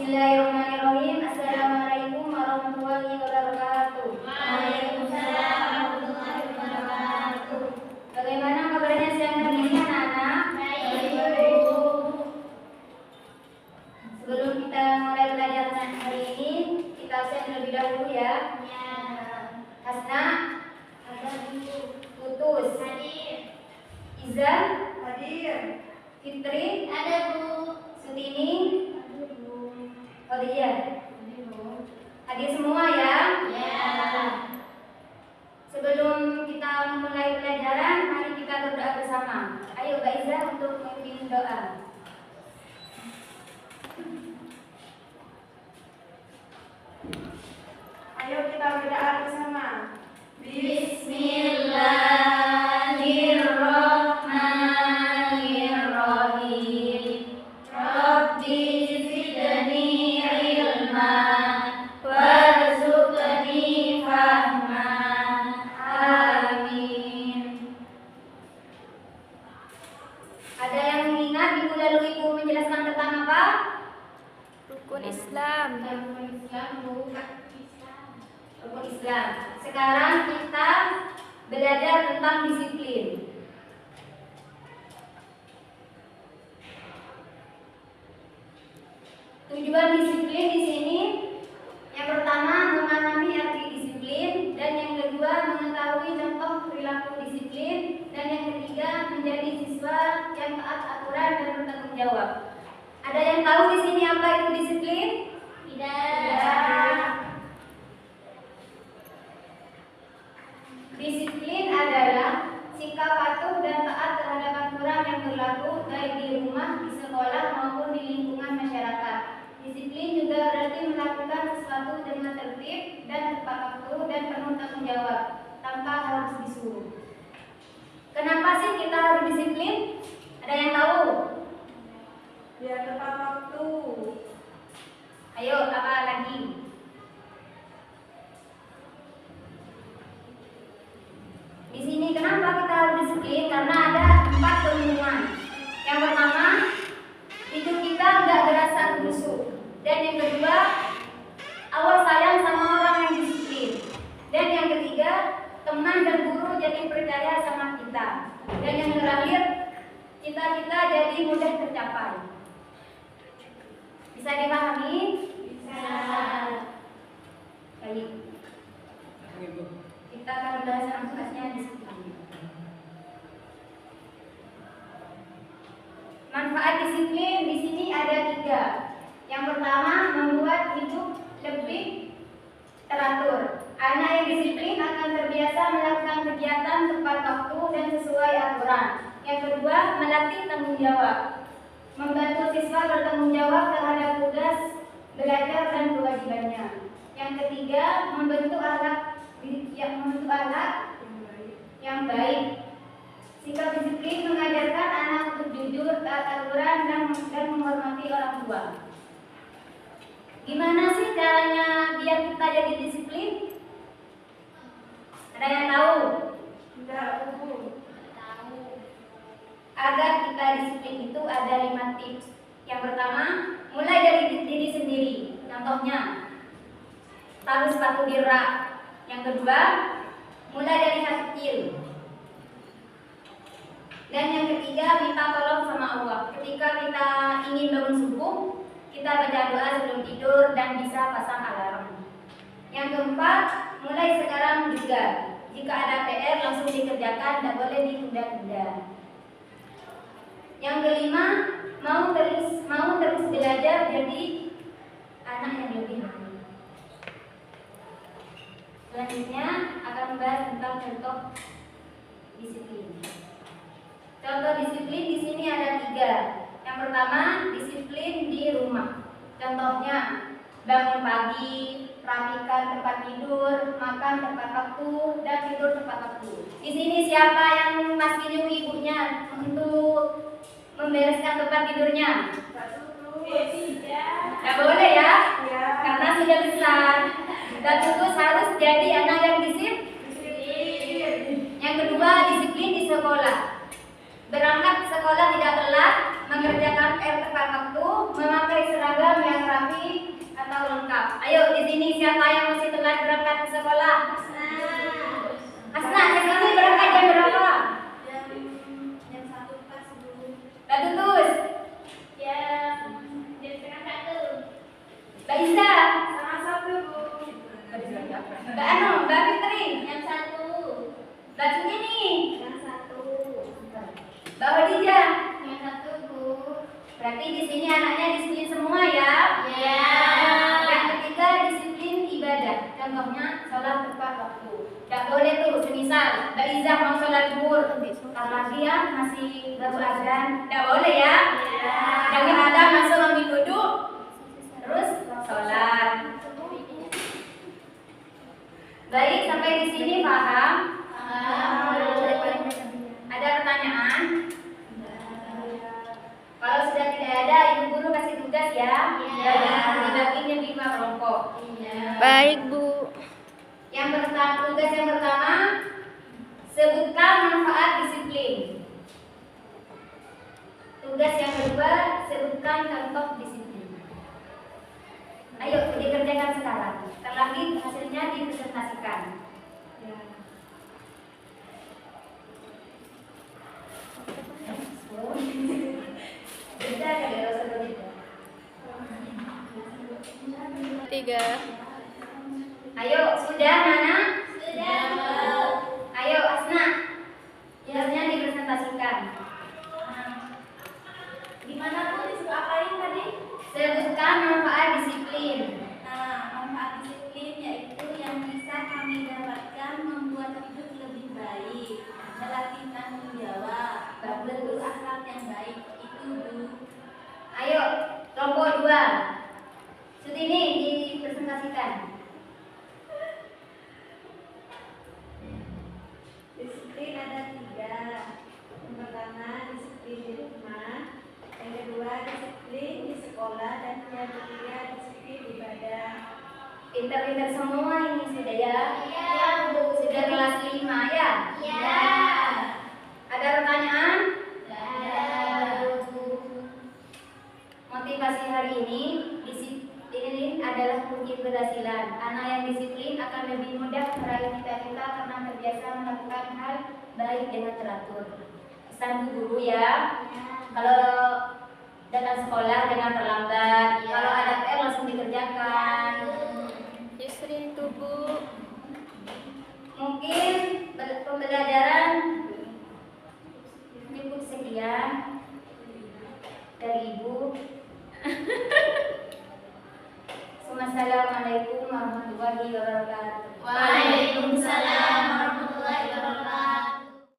Bismillahirrahmanirrahim. Assalamualaikum warahmatullahi wabarakatuh. Waalaikumsalam warahmatullahi wabarakatuh. Bagaimana kabarnya siang hari ini anak-anak? Baik. Sebelum kita mulai pelajaran hari ini, kita absen terlebih dahulu ya. Ya. Hasna, Ada dulu. Putus, Hadir. Izan, Hadir. Fitri, Ada Bu. Sutini, Ada Bu. Khadijah. Ada Bu. Hadir semua ya. Ya. Sebelum kita memulai pelajaran, mari kita berdoa bersama. Ayo Mbak Iza untuk memimpin doa. Ayo kita berdoa bersama. Bismillahirrahmanirrahim. Rabbi zidni ilman warzuqni fahman. Amin. Ada yang mengingat minggu lalu Ibu menjelaskan tentang apa? Rukun Islam. Rukun Islam. Sekarang kita belajar tentang disiplin. Tujuan disiplin di sini yang pertama memahami arti disiplin, dan yang kedua mengetahui contoh perilaku disiplin, dan yang ketiga menjadi siswa yang taat aturan dan bertanggung jawab. Ada yang tahu di sini apa itu disiplin? Tidak. Disiplin adalah sikap patuh dan taat terhadap aturan yang berlaku baik di rumah, di sekolah maupun di lingkungan masyarakat. Disiplin juga berarti melakukan sesuatu dengan tertib dan tepat waktu dan penuh tanggung jawab tanpa harus disuruh. Kenapa sih kita harus disiplin? Ada yang tahu? Biar tepat waktu. Ayo, apa lagi? Di sini kenapa kita harus disiplin? Karena ada 4 keuntungan. Yang pertama, hidup kita nggak berasa busuk. Dan yang kedua, Allah sayang sama orang yang disiplin. Dan yang ketiga, teman dan guru jadi percaya sama kita. Dan yang terakhir, cita-cita jadi mudah tercapai. Bisa dipahami? Bisa. Baik. Kita akan belajar tugasnya disiplin. Manfaat disiplin di sini ada 3. Yang pertama, membuat hidup lebih teratur. Anak yang disiplin akan terbiasa melakukan kegiatan tepat waktu dan sesuai aturan. Yang kedua, melatih tanggung jawab. Membantu siswa bertanggung jawab terhadap tugas belajar dan kewajibannya. Yang ketiga, membentuk anak yang baik. Sikap disiplin mengajarkan anak untuk jujur, taat aturan, dan menghormati orang tua. Gimana sih caranya biar kita jadi disiplin? Ada yang tahu? Tidak, Bu. Tahu. Agar kita disiplin itu ada 5 tips. Yang pertama, mulai dari diri sendiri. Contohnya, taruh sepatu di rak. Yang kedua, mulai dari hal kecil. Dan yang ketiga, minta tolong sama Allah. Ketika kita ingin bangun subuh, kita baca doa sebelum tidur dan bisa pasang alarm. Yang keempat, mulai sekarang juga. Jika ada PR langsung dikerjakan, tidak boleh ditunda-tunda. Yang kelima, mau terus belajar jadi anak yang lebih baik. Selanjutnya akan membahas tentang contoh disiplin. Contoh disiplin di sini ada 3. Yang pertama, disiplin di rumah. Contohnya, bangun pagi, rapikan tempat tidur, makan tepat waktu, dan tidur tepat waktu. Di sini siapa yang masih nyuruh ibunya untuk membereskan tempat tidurnya? Tidak. Tidak boleh ya, Ya. karena sudah besar. Dan terus harus jadi anak yang Disiplin. Yang kedua, disiplin di sekolah. Berangkat ke sekolah tidak telat, mengerjakan PR tepat waktu, memakai seragam yang rapi, Ayo di sini siapa yang masih telat berangkat ke sekolah? Hasna, sekarang berangkat jam berapa? Jam 1 pas Bu. Mbak Tutus, Jam 1:30. Mbak Isa, Sama satu Bu. Mbak Anu, Mbak Fitri, Jam 1. Mbak Cukini, Jam 1. Mbak Khadijah. Jam 1 Bu. Berarti di sini anaknya disiplin semua ya? Ya. Yang ketiga disiplin ibadah. Contohnya sholat tepat waktu. Gak boleh tuh semisal Mbak Iza mau sholat zuhur, karena dia masih baru azan. Gak boleh ya? Jangan ada masuk ambil wudhu terus sholat. Baik, sampai di sini paham? Ada pertanyaan? Kalau sudah tidak ada, ibu guru kasih tugas ya. Dibaginya 5 kelompok. Baik, Bu. Yang pertama, tugas yang pertama, sebutkan manfaat disiplin. Tugas yang kedua, sebutkan contoh disiplin. Ayo dikerjakan sekarang. Terlebih hasilnya dipresentasikan. Bisa kali ya, seperti itu. 3. Ayo, sudah mana? Sudah Bu. Ayo Asna, tugasnya dipresentasikan. Gimana Bu disuruh apain tadi? Sebutkan manfaat disiplin. Nah, manfaat disiplin yaitu yang bisa kami dapatkan membuat hidup lebih baik, melatih tanggung jawab, berbentuk akhlak yang baik. Itu Bu. Ayo, kelompok 2. Sutini dipresentasikan. Disiplin ada 3. Yang pertama disiplin di rumah, yang kedua disiplin di sekolah, dan yang ketiga disiplin ibadah. Pintar-pintar semua ini sudah ya. Iya Bu. Sudah kelas 5 ya. Iya. Ada pertanyaan? Ada Bu. Motivasi hari ini, disiplin adalah kunci keberhasilan. Anak yang disiplin akan lebih mudah meraih cita-cita karena terbiasa melakukan hal baik dengan teratur. Pesan Bu guru ya. Kalau datang sekolah jangan terlambat. Kalau ada PR langsung dikerjakan. Yusrin tuh, Bu. Mungkin pembelajaran cukup sekian dari Ibu. Assalamualaikum warahmatullahi wabarakatuh. Waalaikumsalam.